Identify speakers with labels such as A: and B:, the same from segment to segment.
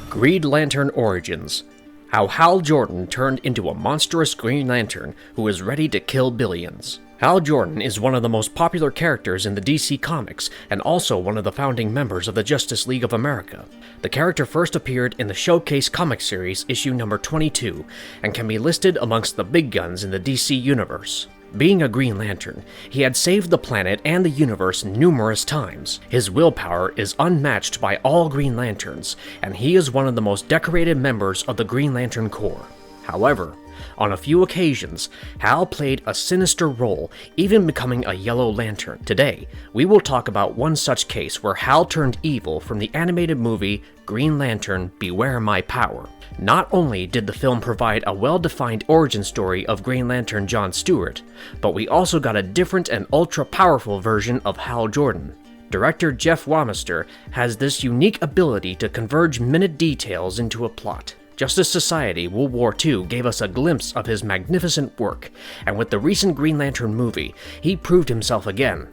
A: Green Lantern Origins. How Hal Jordan turned into a monstrous Green Lantern who is ready to kill billions. Hal Jordan is one of the most popular characters in the DC Comics and also one of the founding members of the Justice League of America. The character first appeared in the Showcase comic series issue number 22 and can be listed amongst the big guns in the DC universe. Being a Green Lantern, he had saved the planet and the universe numerous times. His willpower is unmatched by all Green Lanterns, and he is one of the most decorated members of the Green Lantern Corps. However, on a few occasions, Hal played a sinister role, even becoming a Yellow Lantern. Today, we will talk about one such case where Hal turned evil from the animated movie Green Lantern Beware My Power. Not only did the film provide a well-defined origin story of Green Lantern John Stewart, but we also got a different and ultra-powerful version of Hal Jordan. Director Jeff Wamester has this unique ability to converge minute details into a plot. Justice Society World War II gave us a glimpse of his magnificent work, and with the recent Green Lantern movie, he proved himself again.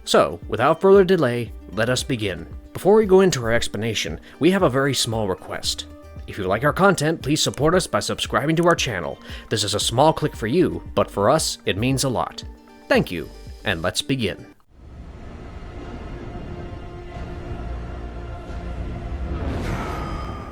A: So, without further delay, let us begin. Before we go into our explanation, we have a very small request. If you like our content, please support us by subscribing to our channel. This is a small click for you, but for us, it means a lot. Thank you, and let's begin.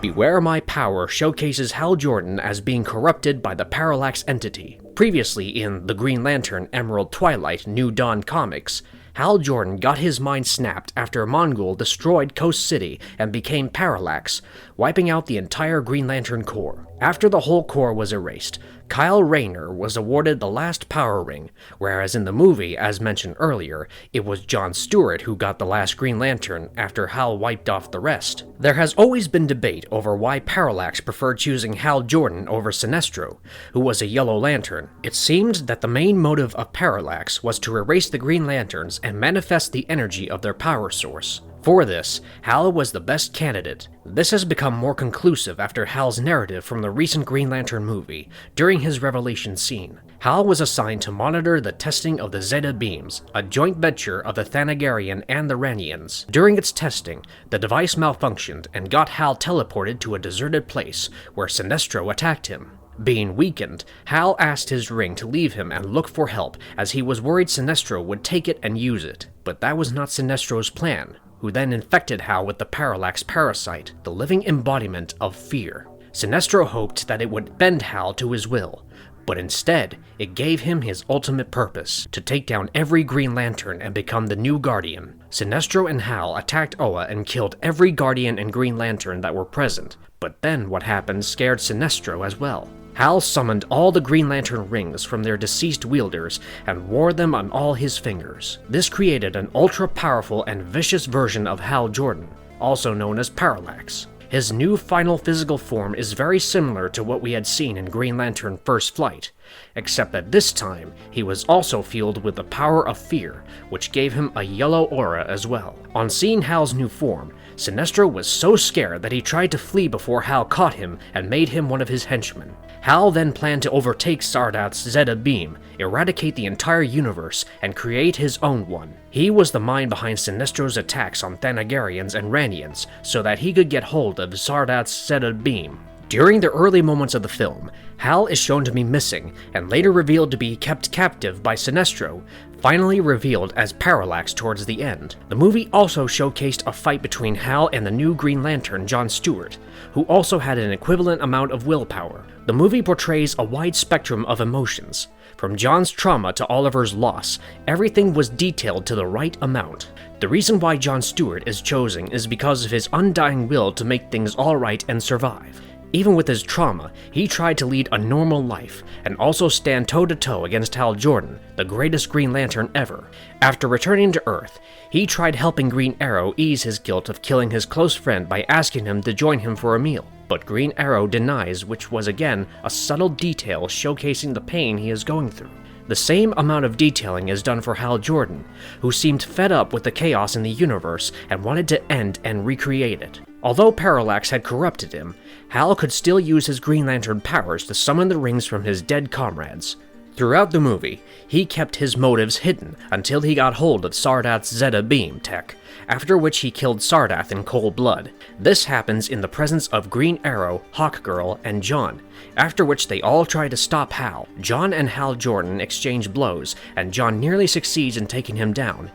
A: Beware My Power showcases Hal Jordan as being corrupted by the Parallax entity. Previously in The Green Lantern Emerald Twilight New Dawn comics, Hal Jordan got his mind snapped after Mongul destroyed Coast City and became Parallax, wiping out the entire Green Lantern Corps. After the whole Corps was erased, Kyle Rayner was awarded the last power ring, whereas in the movie, as mentioned earlier, it was John Stewart who got the last Green Lantern after Hal wiped off the rest. There has always been debate over why Parallax preferred choosing Hal Jordan over Sinestro, who was a Yellow Lantern. It seemed that the main motive of Parallax was to erase the Green Lanterns and manifest the energy of their power source. For this, Hal was the best candidate. This has become more conclusive after Hal's narrative from the recent Green Lantern movie. During his revelation scene, Hal was assigned to monitor the testing of the Zeta beams, a joint venture of the Thanagarian and the Ranians. During its testing, the device malfunctioned and got Hal teleported to a deserted place where Sinestro attacked him. Being weakened, Hal asked his ring to leave him and look for help, as he was worried Sinestro would take it and use it. But that was not Sinestro's plan, who then infected Hal with the Parallax parasite, the living embodiment of fear. Sinestro hoped that it would bend Hal to his will, but instead, it gave him his ultimate purpose, to take down every Green Lantern and become the new Guardian. Sinestro and Hal attacked Oa and killed every Guardian and Green Lantern that were present, but then what happened scared Sinestro as well. Hal summoned all the Green Lantern rings from their deceased wielders and wore them on all his fingers. This created an ultra-powerful and vicious version of Hal Jordan, also known as Parallax. His new final physical form is very similar to what we had seen in Green Lantern First Flight, except that this time he was also fueled with the power of fear, which gave him a yellow aura as well. On seeing Hal's new form, Sinestro was so scared that he tried to flee before Hal caught him and made him one of his henchmen. Hal then planned to overtake Sardath's Zeta beam, eradicate the entire universe, and create his own one. He was the mind behind Sinestro's attacks on Thanagarians and Ranians, so that he could get hold of Sardath's Zeta beam. During the early moments of the film, Hal is shown to be missing, and later revealed to be kept captive by Sinestro, finally revealed as Parallax towards the end. The movie also showcased a fight between Hal and the new Green Lantern John Stewart, who also had an equivalent amount of willpower. The movie portrays a wide spectrum of emotions. From John's trauma to Oliver's loss, everything was detailed to the right amount. The reason why John Stewart is chosen is because of his undying will to make things alright and survive. Even with his trauma, he tried to lead a normal life, and also stand toe-to-toe against Hal Jordan, the greatest Green Lantern ever. After returning to Earth, he tried helping Green Arrow ease his guilt of killing his close friend by asking him to join him for a meal. But Green Arrow denies, which was again a subtle detail showcasing the pain he is going through. The same amount of detailing is done for Hal Jordan, who seemed fed up with the chaos in the universe and wanted to end and recreate it. Although Parallax had corrupted him, Hal could still use his Green Lantern powers to summon the rings from his dead comrades. Throughout the movie, he kept his motives hidden until he got hold of Sardath's Zeta Beam tech, after which he killed Sardath in cold blood. This happens in the presence of Green Arrow, Hawkgirl, and John, after which they all try to stop Hal. John and Hal Jordan exchange blows, and John nearly succeeds in taking him down.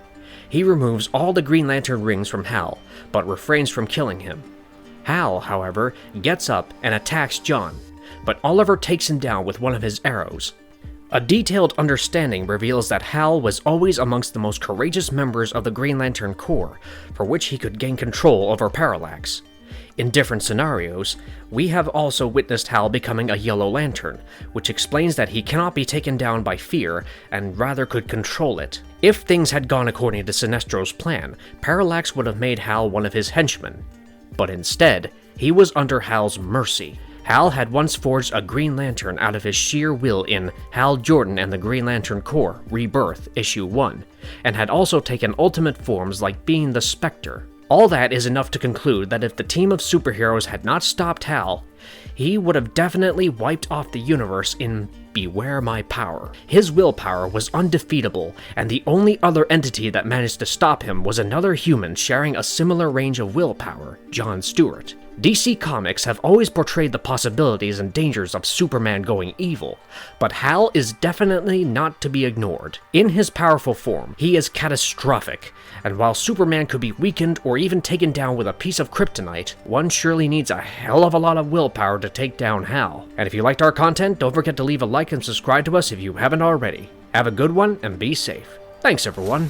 A: He removes all the Green Lantern rings from Hal, but refrains from killing him. Hal, however, gets up and attacks John, but Oliver takes him down with one of his arrows. A detailed understanding reveals that Hal was always amongst the most courageous members of the Green Lantern Corps, for which he could gain control over Parallax. In different scenarios, we have also witnessed Hal becoming a Yellow Lantern, which explains that he cannot be taken down by fear, and rather could control it. If things had gone according to Sinestro's plan, Parallax would have made Hal one of his henchmen. But instead, he was under Hal's mercy. Hal had once forged a Green Lantern out of his sheer will in Hal Jordan and the Green Lantern Corps, Rebirth, Issue 1, and had also taken ultimate forms like being the Spectre. All that is enough to conclude that if the team of superheroes had not stopped Hal, he would have definitely wiped off the universe in Beware My Power. His willpower was undefeatable, and the only other entity that managed to stop him was another human sharing a similar range of willpower, John Stewart. DC Comics have always portrayed the possibilities and dangers of Superman going evil, but Hal is definitely not to be ignored. In his powerful form, he is catastrophic, and while Superman could be weakened or even taken down with a piece of kryptonite, one surely needs a hell of a lot of willpower to take down Hal. And if you liked our content, don't forget to leave a like and subscribe to us if you haven't already. Have a good one and be safe. Thanks everyone.